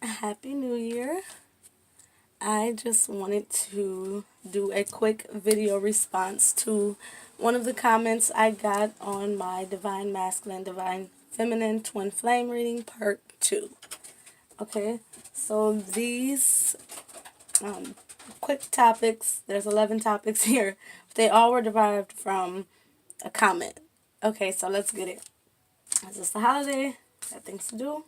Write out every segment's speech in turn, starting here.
Happy New Year. I just wanted to do a quick video response to one of the comments I got on my Divine Masculine, Divine Feminine Twin Flame reading part 2. Okay, so these quick topics, there's 11 topics here, they all were derived from a comment. Okay, so let's get it. It's just a holiday, got things to do.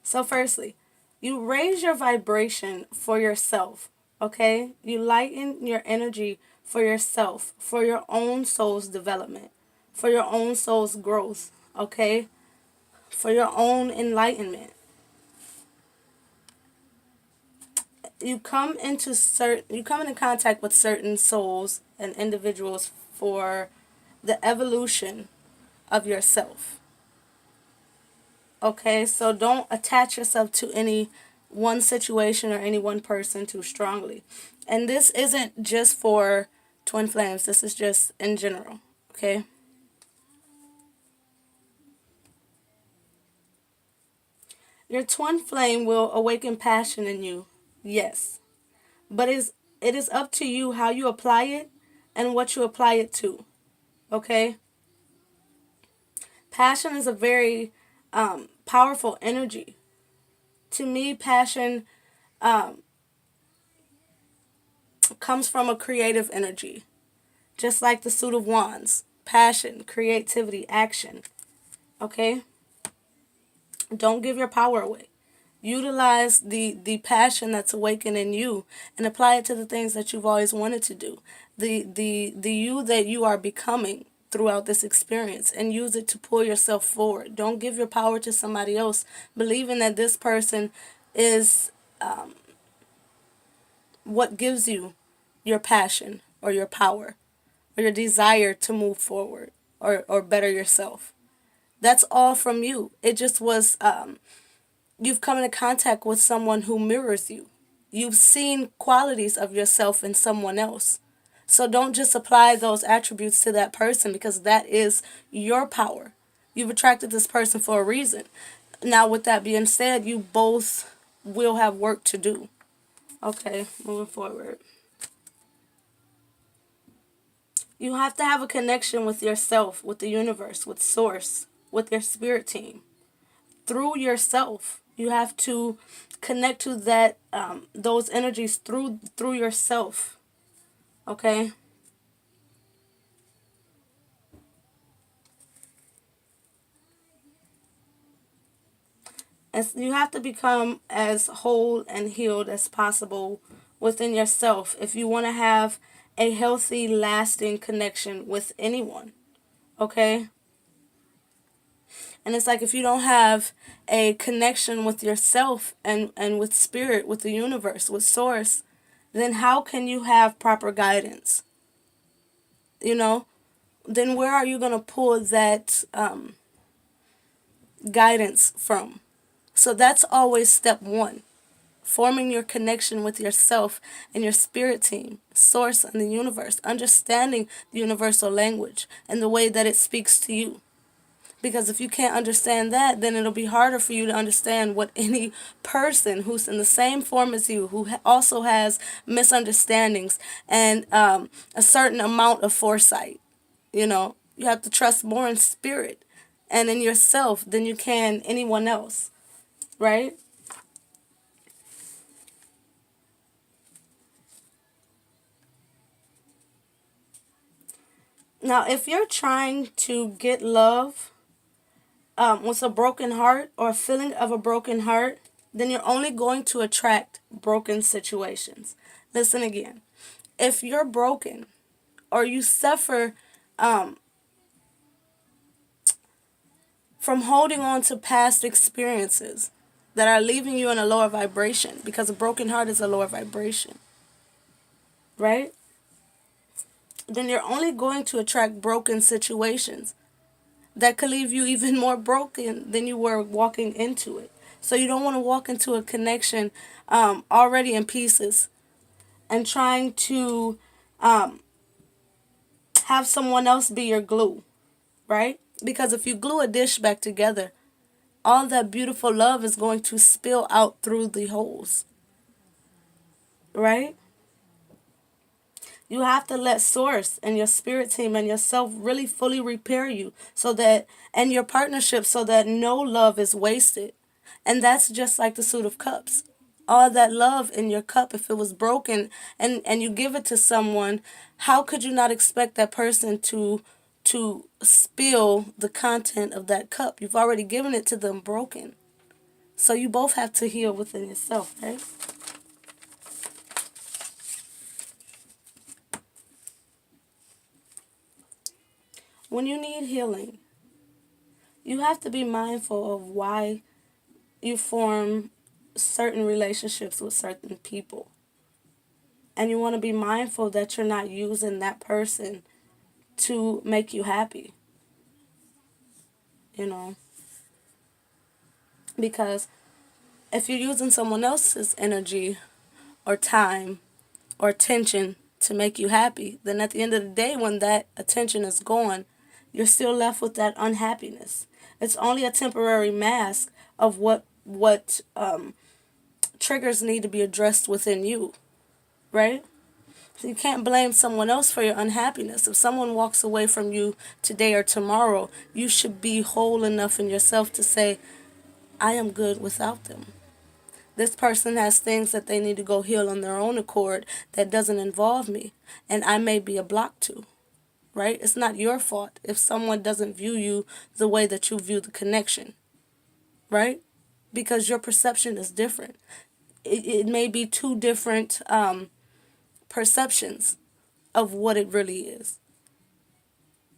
So firstly, you raise your vibration for yourself, okay? You lighten your energy for yourself, for your own soul's development, for your own soul's growth, okay? For your own enlightenment. You come into contact with certain souls and individuals for the evolution of yourself. Okay, so don't attach yourself to any one situation or any one person too strongly. And this isn't just for twin flames, this is just in general. Okay? Your twin flame will awaken passion in you, yes. But it is up to you how you apply it and what you apply it to. Okay? Passion is a very powerful energy. To me, passion comes from a creative energy. Just like the suit of wands. Passion, creativity, action. Okay? Don't give your power away. Utilize the passion that's awakened in you and apply it to the things that you've always wanted to do. The you that you are becoming throughout this experience, and use it to pull yourself forward. Don't give your power to somebody else, believing that this person is what gives you your passion or your power or your desire to move forward or better yourself. That's all from you. It just was, you've come into contact with someone who mirrors you. You've seen qualities of yourself in someone else. So don't just apply those attributes to that person, because that is your power. You've attracted this person for a reason. Now, with that being said, you both will have work to do. Okay, moving forward. You have to have a connection with yourself, with the universe, with source, with your spirit team. Through yourself, you have to connect to that those energies through yourself. Okay? And you have to become as whole and healed as possible within yourself if you want to have a healthy, lasting connection with anyone. Okay? And it's like, if you don't have a connection with yourself and with spirit, with the universe, with source, then how can you have proper guidance? You know? Then where are you going to pull that guidance from? So that's always step one. Forming your connection with yourself and your spirit team, source, and the universe. Understanding the universal language and the way that it speaks to you. Because if you can't understand that, then it'll be harder for you to understand what any person who's in the same form as you, who also has misunderstandings and a certain amount of foresight. You have to trust more in spirit and in yourself than you can anyone else, right? Now, if you're trying to get love with a broken heart or a feeling of a broken heart, then you're only going to attract broken situations. Listen again. If you're broken or you suffer from holding on to past experiences that are leaving you in a lower vibration, because a broken heart is a lower vibration, right? Then you're only going to attract broken situations that could leave you even more broken than you were walking into it. So you don't want to walk into a connection already in pieces and trying to have someone else be your glue, right? Because if you glue a dish back together, all that beautiful love is going to spill out through the holes, right? You have to let source and your spirit team and yourself really fully repair you, so that, and your partnership, so that no love is wasted. And that's just like the suit of cups. All that love in your cup, if it was broken, and you give it to someone, how could you not expect that person to spill the content of that cup? You've already given it to them broken. So you both have to heal within yourself, right? When you need healing, you have to be mindful of why you form certain relationships with certain people. And you want to be mindful that you're not using that person to make you happy, you know? Because if you're using someone else's energy or time or attention to make you happy, then at the end of the day, when that attention is gone, you're still left with that unhappiness. It's only a temporary mask of what triggers need to be addressed within you, right? So you can't blame someone else for your unhappiness. If someone walks away from you today or tomorrow, you should be whole enough in yourself to say, I am good without them. This person has things that they need to go heal on their own accord that doesn't involve me. And I may be a block to, right? It's not your fault if someone doesn't view you the way that you view the connection, right? Because your perception is different. It may be two different perceptions of what it really is.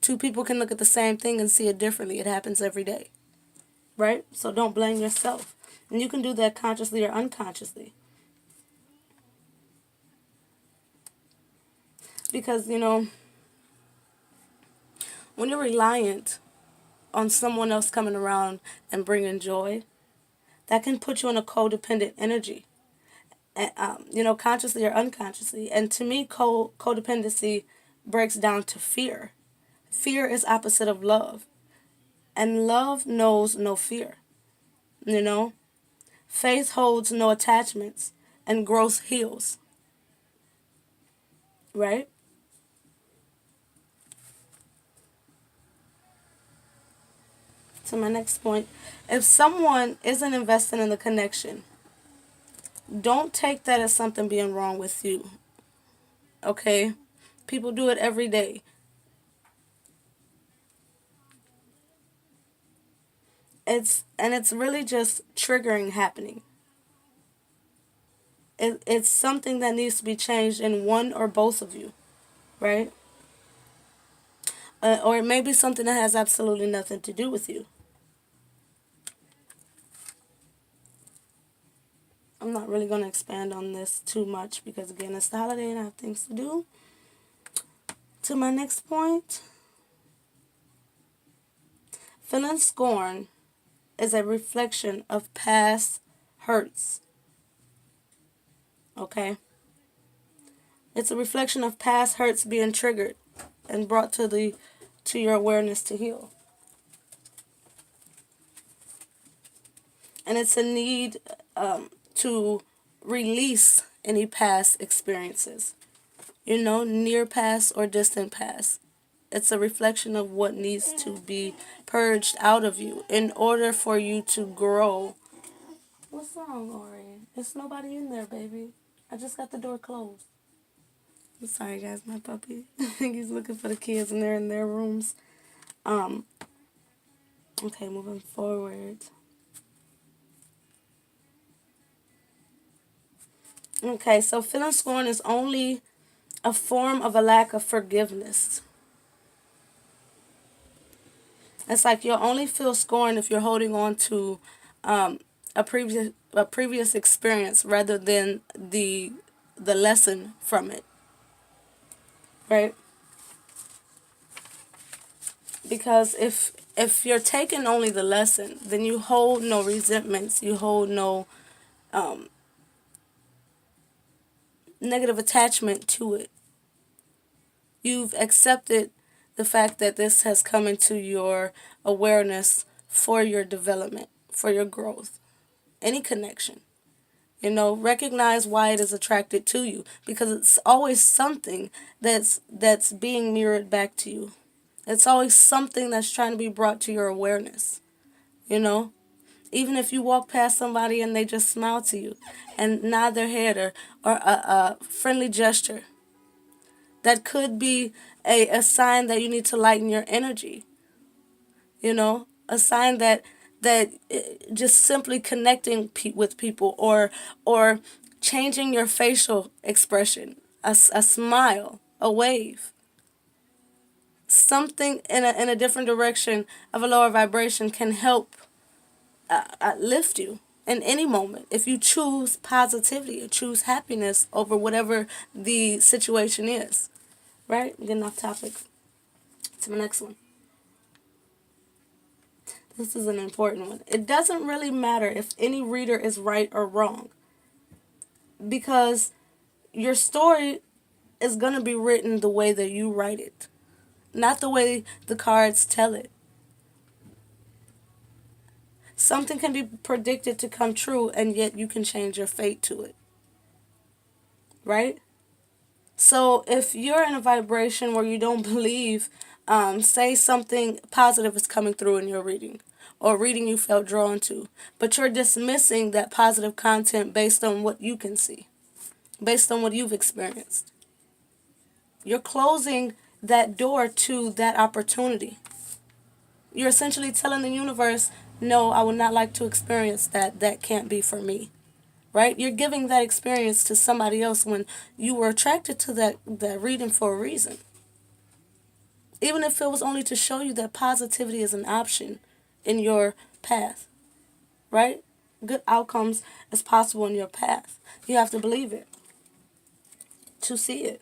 Two people can look at the same thing and see it differently. It happens every day, right? So don't blame yourself. And you can do that consciously or unconsciously. Because, when you're reliant on someone else coming around and bringing joy, that can put you in a codependent energy, consciously or unconsciously. And to me, codependency breaks down to fear. Fear is opposite of love. And love knows no fear, you know? Faith holds no attachments, and growth heals, right? To my next point, if someone isn't investing in the connection, don't take that as something being wrong with you, okay? People do it every day. It's really just triggering happening. It's something that needs to be changed in one or both of you, right? Or it may be something that has absolutely nothing to do with you. I'm not really going to expand on this too much because, again, it's the holiday and I have things to do. To my next point, feeling scorn is a reflection of past hurts. Okay? It's a reflection of past hurts being triggered and brought to your awareness to heal. And it's a need to release any past experiences, near past or distant past. It's a reflection of what needs to be purged out of you in order for you to grow. What's wrong, Ori? There's nobody in there, baby. I just got the door closed. I'm sorry, guys. My puppy. He's looking for the kids and they're in their rooms. Okay, moving forward. Okay, so feeling scorn is only a form of a lack of forgiveness. It's like you'll only feel scorn if you're holding on to a previous experience rather than the lesson from it, right? Because if you're taking only the lesson, then you hold no resentments, you hold no negative attachment to it. You've accepted the fact that this has come into your awareness for your development, for your growth. Any connection. Recognize why it is attracted to you, because it's always something that's being mirrored back to you. It's always something that's trying to be brought to your awareness. You know, even if you walk past somebody and they just smile to you and nod their head, or a friendly gesture, that could be a sign that you need to lighten your energy. A sign that just simply connecting with people, or changing your facial expression, a smile, a wave, something in a different direction of a lower vibration can help lift you in any moment if you choose positivity or choose happiness over whatever the situation is. Right? Getting off topic. To my next one. This is an important one. It doesn't really matter if any reader is right or wrong, because your story is going to be written the way that you write it, not the way the cards tell it. Something can be predicted to come true, and yet you can change your fate to it. Right? So if you're in a vibration where you don't believe, say something positive is coming through in your reading, or reading you felt drawn to, but you're dismissing that positive content based on what you can see, based on what you've experienced. You're closing that door to that opportunity. You're essentially telling the universe, no, I would not like to experience that. That can't be for me. Right? You're giving that experience to somebody else when you were attracted to that reading for a reason. Even if it was only to show you that positivity is an option in your path. Right? Good outcomes is possible in your path. You have to believe it to see it.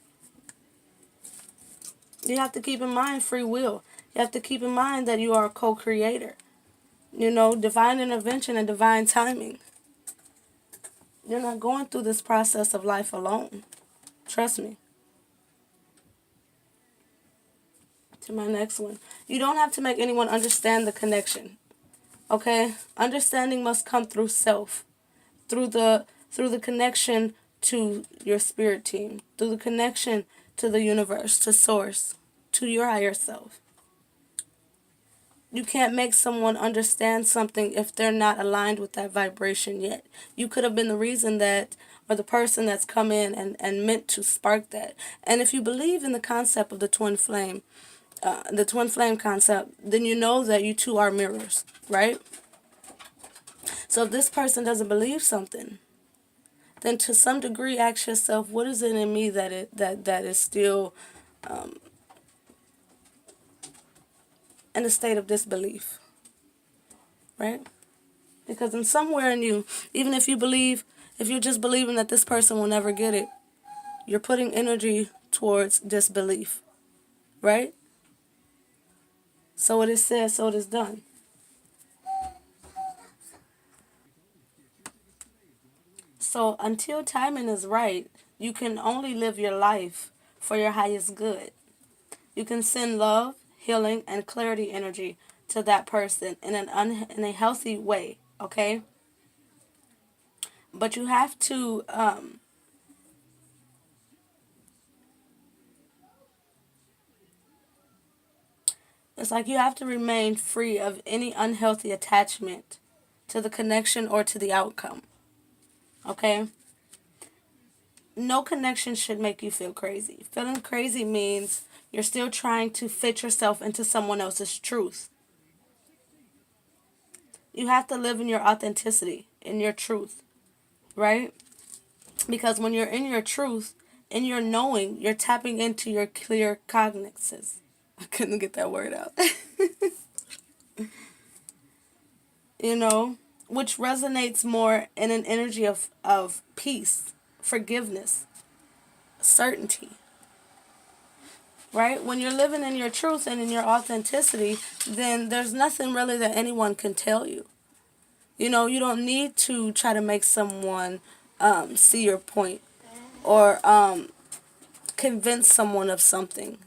You have to keep in mind free will. You have to keep in mind that you are a co-creator. Divine intervention and divine timing. You're not going through this process of life alone. Trust me. To my next one. You don't have to make anyone understand the connection. Okay? Understanding must come through self. Through the connection to your spirit team. Through the connection to the universe, to source, to your higher self. You can't make someone understand something if they're not aligned with that vibration yet. You could have been the reason that, or the person that's come in and meant to spark that. And if you believe in the concept of the twin flame concept, then you know that you two are mirrors, right? So if this person doesn't believe something, then to some degree ask yourself, what is it in me that is still in a state of disbelief, right? Because in somewhere in you, even if you're just believing that this person will never get it, you're putting energy towards disbelief, right? So it is said, so it is done. So until timing is right, you can only live your life for your highest good. You can send love, healing, and clarity energy to that person in a healthy way, okay? But you have to it's like you have to remain free of any unhealthy attachment to the connection or to the outcome. Okay? No connection should make you feel crazy. Feeling crazy means you're still trying to fit yourself into someone else's truth. You have to live in your authenticity, in your truth, right? Because when you're in your truth, in your knowing, you're tapping into your clear cognizance. I couldn't get that word out. you know, which resonates more in an energy of peace, forgiveness, certainty. Right? When you're living in your truth and in your authenticity, then there's nothing really that anyone can tell you. You don't need to try to make someone see your point, or convince someone of something.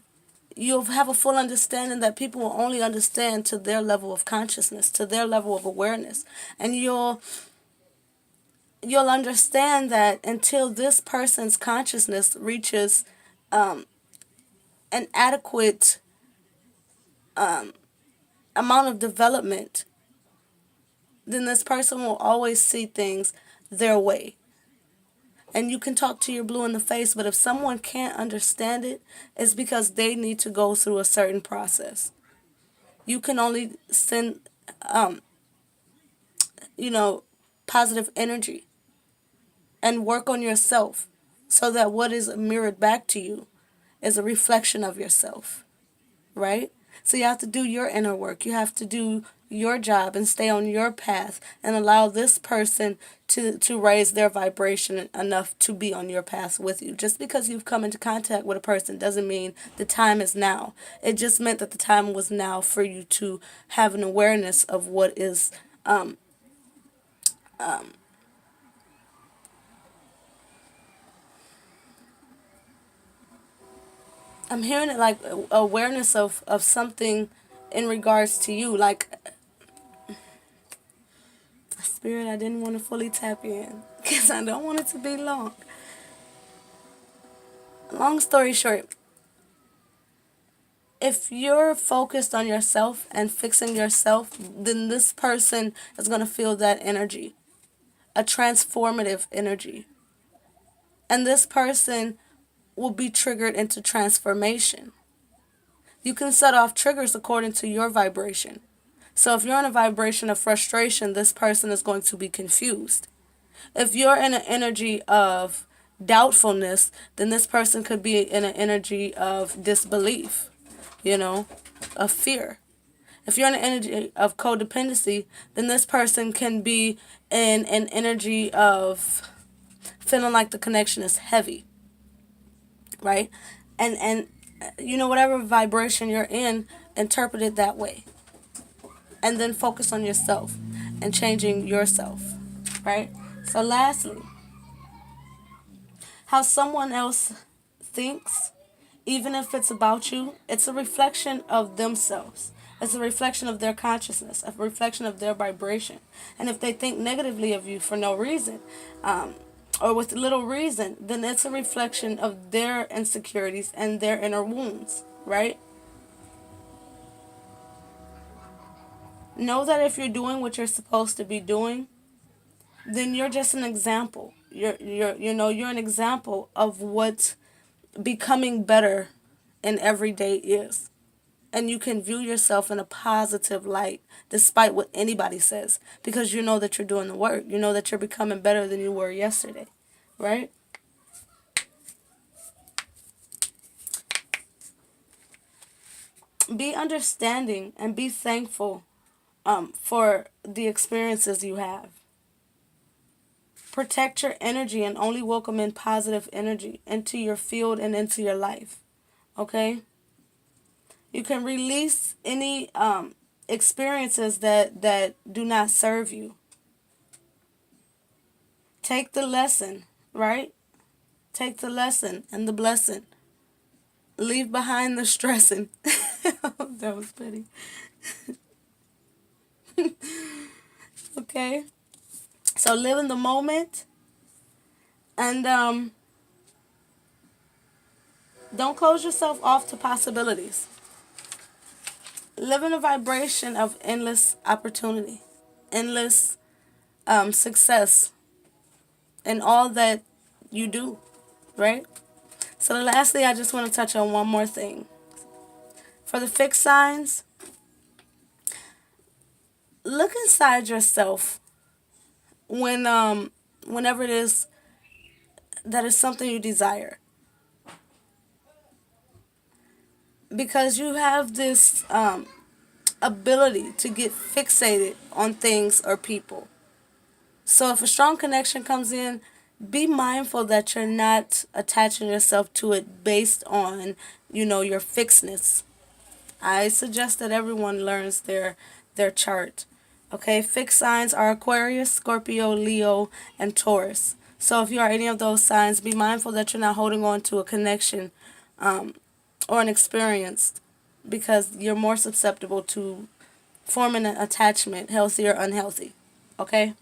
you'll have a full understanding that people will only understand to their level of consciousness, to their level of awareness. And you'll understand that until this person's consciousness reaches an adequate amount of development, then this person will always see things their way. And you can talk to your blue in the face, but if someone can't understand it, it's because they need to go through a certain process. You can only send, you know, positive energy and work on yourself so that what is mirrored back to you is a reflection of yourself, right? So you have to do your inner work. You have to do your job and stay on your path and allow this person to raise their vibration enough to be on your path with you. Just because you've come into contact with a person doesn't mean the time is now. It just meant that the time was now for you to have an awareness of what is I'm hearing it like awareness of something in regards to you. Like, Spirit, I didn't want to fully tap in because I don't want it to be long. Long story short, if you're focused on yourself and fixing yourself, then this person is going to feel that energy, a transformative energy. And this person will be triggered into transformation. You can set off triggers according to your vibration. So if you're in a vibration of frustration, this person is going to be confused. If you're in an energy of doubtfulness, then this person could be in an energy of disbelief, of fear. If you're in an energy of codependency, then this person can be in an energy of feeling like the connection is heavy, right? And whatever vibration you're in, interpret it that way. And then focus on yourself and changing yourself, right? So lastly, how someone else thinks, even if it's about you, it's a reflection of themselves. It's a reflection of their consciousness, a reflection of their vibration. And if they think negatively of you for no reason, or with little reason, then it's a reflection of their insecurities and their inner wounds, right? Know that if you're doing what you're supposed to be doing, then you're just an example. You're an example of what becoming better in every day is. And you can view yourself in a positive light despite what anybody says, because you know that you're doing the work. You know that you're becoming better than you were yesterday, right? Be understanding and be thankful for the experiences you have. Protect your energy and only welcome in positive energy into your field and into your life. Okay? You can release any experiences that do not serve you. Take the lesson, right? Take the lesson and the blessing. Leave behind the stressing. That was petty. Okay? So live in the moment and don't close yourself off to possibilities. Live in a vibration of endless opportunity, endless success in all that you do, right? So lastly, I just want to touch on one more thing. For the fixed signs, look inside yourself whenever it is that is something you desire. Because you have this ability to get fixated on things or people. So if a strong connection comes in, be mindful that you're not attaching yourself to it based on, your fixedness. I suggest that everyone learns their chart. Okay, fixed signs are Aquarius, Scorpio, Leo, and Taurus. So if you are any of those signs, be mindful that you're not holding on to a connection or an experience, because you're more susceptible to forming an attachment, healthy or unhealthy. Okay?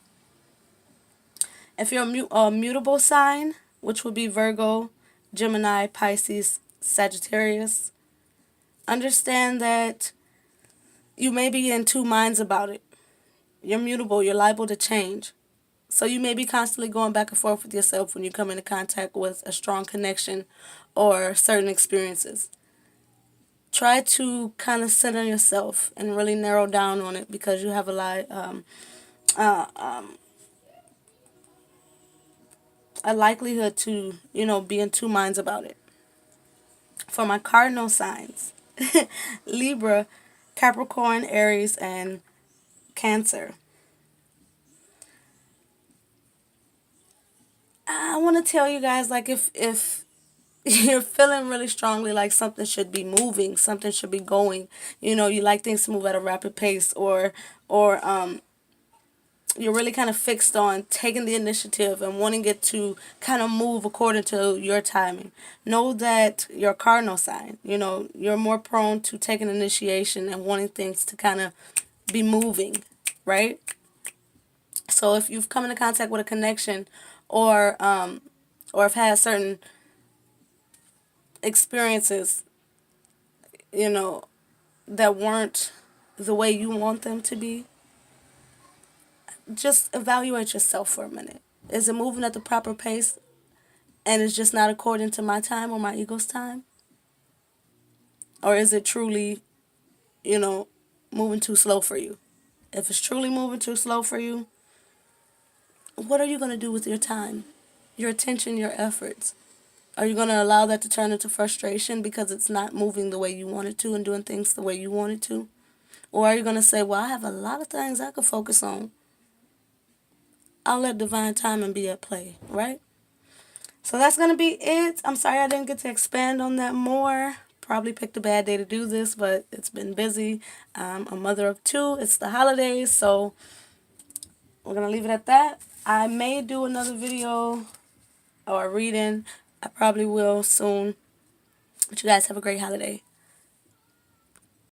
If you're a mutable sign, which would be Virgo, Gemini, Pisces, Sagittarius, understand that you may be in two minds about it. You're mutable, you're liable to change. So you may be constantly going back and forth with yourself when you come into contact with a strong connection or certain experiences. Try to kind of center yourself and really narrow down on it, because you have a lot, a likelihood to, be in two minds about it. For my cardinal signs, Libra, Capricorn, Aries, and Cancer. I want to tell you guys, like, if you're feeling really strongly like something should be moving, something should be going, you like things to move at a rapid pace, or you're really kind of fixed on taking the initiative and wanting it to kind of move according to your timing. Know that your cardinal sign, you're more prone to taking initiation and wanting things to kind of be moving, right? So if you've come into contact with a connection, or have had certain experiences, you know, that weren't the way you want them to be, just evaluate yourself for a minute. Is it moving at the proper pace, and it's just not according to my time or my ego's time? Or is it truly, you know, moving too slow for you? If it's truly moving too slow for you, what are you going to do with your time, your attention, your efforts? Are you going to allow that to turn into frustration because it's not moving the way you want it to and doing things the way you want it to? Or are you going to say, well, I have a lot of things I could focus on. I'll let divine timing be at play, right? So that's going to be it. I'm sorry I didn't get to expand on that more. Probably picked a bad day to do this, but it's been busy. I'm a mother of two. It's the holidays, so we're going to leave it at that. I may do another video or a reading. I probably will soon. But you guys have a great holiday.